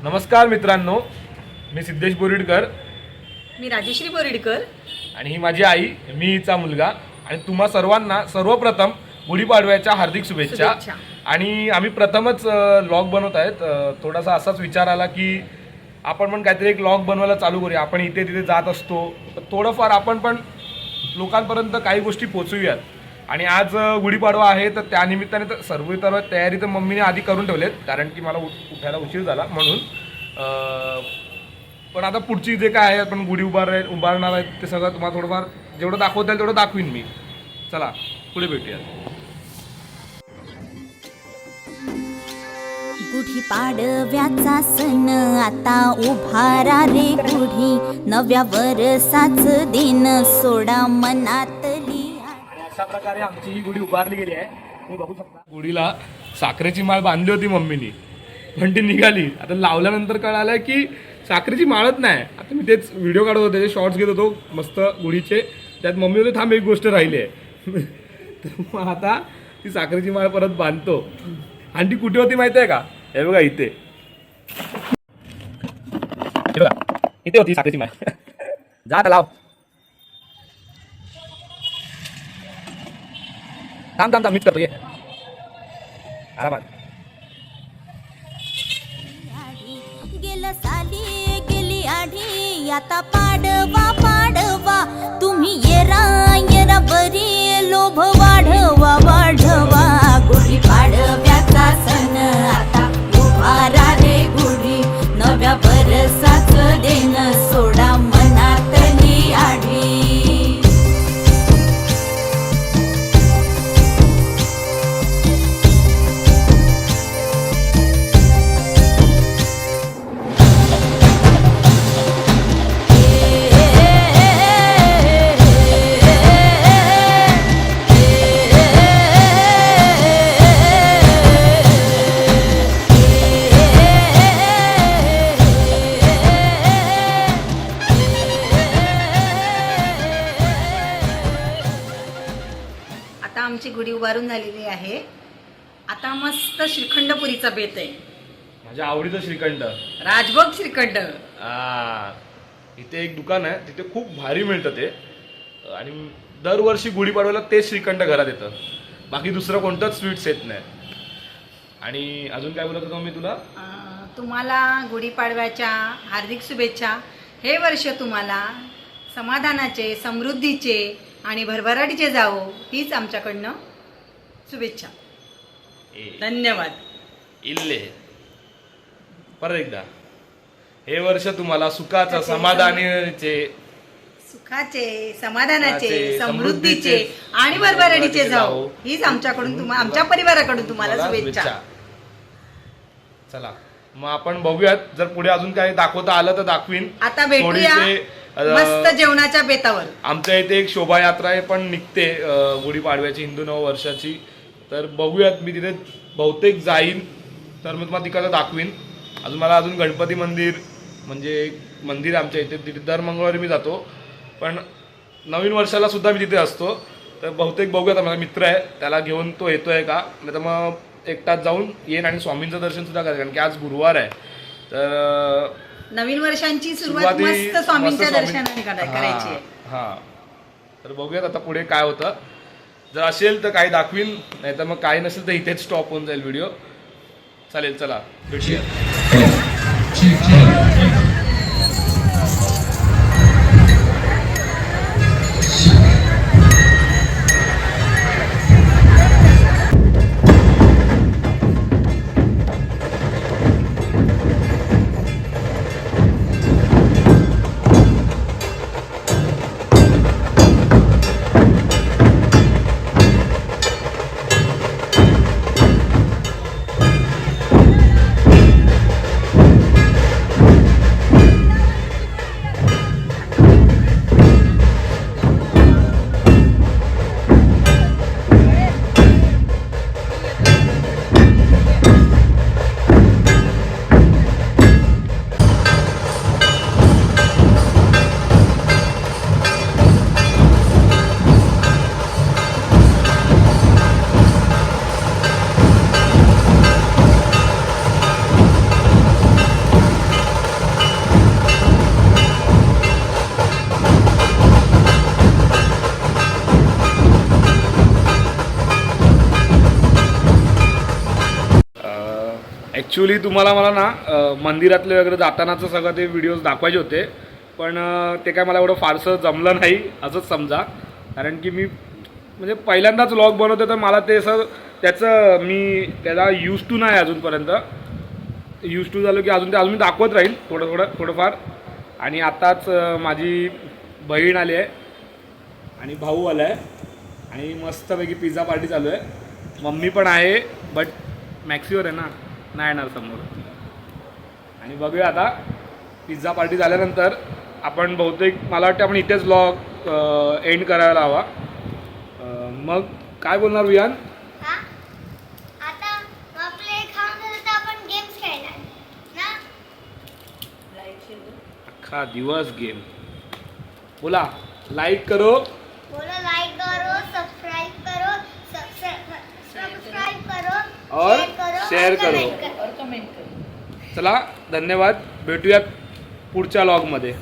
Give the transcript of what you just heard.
नमस्कार मित्रांनो, मी सिद्धेश बोरिडकर. मी राजेश्री बोरिडकर. आणि ही माझी आई, मी हिचा मुलगा. आणि तुम्हा सर्वांना सर्वप्रथम गुढीपाडव्याच्या हार्दिक शुभेच्छा. आणि आम्ही प्रथमच लॉग बनवत आहेत. थोडासा असाच विचार आला की आपण पण काहीतरी एक लॉग बनवायला चालू करूया. आपण इथे तिथे जात असतो, तर थोडंफार आपण पण लोकांपर्यंत काही गोष्टी पोचवूयात. आणि आज गुढीपाडवा आहे, तर त्यानिमित्ताने तर सर्व तयारी तर मम्मीने आधी करून ठेवलेत, कारण की मला उठायला उशीर झाला म्हणून. पण आता पुढची जे काय आहे, आपण गुढी उभारणार आहेत, ते सगळं तुम्हाला थोडंफार जेवढं दाखवता येईल तेवढं दाखवीन मी. चला पुढे भेटूया. गुढी पाडव्याचा सण आता उभारा रे गुढी, नव्या वर्षाच दिन सोडा मनातली. अशा प्रकारे आमची ही गुढी उभारली गेली आहे. तुम्ही बघू शकता, गुढीला साखरेची माळ बांधली होती मम्मीनी, पण ती निघाली. आता लावल्यानंतर कळालं की साखरेची माळच नाही. आता मी तेच व्हिडिओ काढत होते, त्याचे शॉर्ट्स घेत होतो मस्त गुढीचे. त्यात मम्मी होते, थांब एक गोष्ट राहिली आहे. तर मग आता ती साखरेची माळ परत बांधतो. आणि ती कुठे होती माहिती आहे का? हे बघा इथे, हे बघा इथे होती साखरेची माळ. जा आता लाव. थांब थांब थांब, मीच करतो, ये आरामात. गेलं साली गेली आढी, आता पाडवा पाडवा तुम्ही येरा येरा बरी, लोभ वाढवा वाढवा. गुढी पाडव्याचा सण आता उभारा रे गुढी, नव्या वर्षाच दिन सोडा मनातली आढी. आता आमची गुढी उभारून झालेली आहे. आता मस्त श्रीखंडपुरीचा बेत आहे. माझ्या आवडीचं श्रीखंड, राजभोग श्रीखंड. इथे एक दुकान आहे, तिथे खूप भारी मिळतं ते. आणि दरवर्षी गुढीपाडव्याला तेच श्रीखंड घरात येतं, बाकी दुसरं कोणतंच स्वीट्स येत नाही. आणि अजून काय बोलत होतो मी तुला? तुम्हाला गुढीपाडव्याच्या हार्दिक शुभेच्छा. हे वर्ष तुम्हाला समाधानाचे, समृद्धीचे आणि भरभराटीचे जावो, हीच आमच्याकडनं शुभेच्छा. धन्यवाद. इल्ले परत एकदा, हे वर्ष तुम्हाला सुखाचं, समाधानाचे, समाधानाचे, समृद्धीचे आणि भरभराटीचे जावो, हीच आमच्याकडून आमच्या परिवाराकडून तुम्हाला शुभेच्छा. चला मग आपण बघूयात, जर पुढे अजून काही दाखवता आलं तर दाखवीन. आता भेटूया मस्त जेवणाच्या बेतावर. आमच्या इथे एक शोभायात्रा पण निघते गुढीपाडव्याची, हिंदू नववर्षाची. तर बघूयात, मी तिथे बहुतेक जाईन, तर मग तुम्हाला तिकडं दाखवीन. अजून गणपती मंदिर म्हणजे एक मंदिर आमच्या इथे, तिथे दर मंगळवारी मी जातो. पण नवीन वर्षाला सुद्धा मी तिथे असतो. तर बहुतेक बघूयात, माझा मित्र आहे, त्याला घेऊन तो येतोय का, नाही तर मग एकटाच जाऊन येईन. आणि स्वामींचं दर्शन सुद्धा करायचं, कारण की आज गुरुवार आहे. तर नवीन वर्षांची सुरुवात मस्त स्वामींच्या दर्शनाने करायची आहे. हा, तर बघूयात आता पुढे काय होतं. जर असेल तर काही दाखवीन, नाही तर मग काही नसेल तर इथेच स्टॉप होऊन जाईल व्हिडिओ. चालेल, चला भेटूया. ॲक्च्युली तुम्हाला मला ना मंदिरातले वगैरे जातानाचं सगळं ते व्हिडिओज दाखवायचे होते, पण ते काय मला एवढं फारसं जमलं नाही असंच समजा. कारण की मी म्हणजे पहिल्यांदाच व्लॉग बनवतो, तर मला ते असं त्याचं मी त्याला यूज टू नाही अजूनपर्यंत. यूज टू झालो की अजून मी दाखवत राहील थोडंफार. आणि आताच माझी बहीण आली आहे आणि भाऊ आला आहे आणि मस्तपैकी पिझ्झा पार्टी चालू आहे. मम्मी पण आहे, बट मॅक्सीवर आहे ना, नाही येणार समोर. आणि बघूया आता पिझ्झा पार्टी झाल्यानंतर आपण बहुतेक मला वाटतं आपण इथेच व्लॉग एंड करायला हवा. मग काय बोलणार वियान? आता आपले खाऊन झालं तर आपण गेम्स खेळणार ना. अख्खा दिवस गेम. बोला लाईक करो, बोलो लाइक करो, सब्सक्राइब करो, सब्सक्राइब करो और शेयर शेअर करो करो. चला धन्यवाद, भेटूयात पुढच्या व्लॉगमध्ये.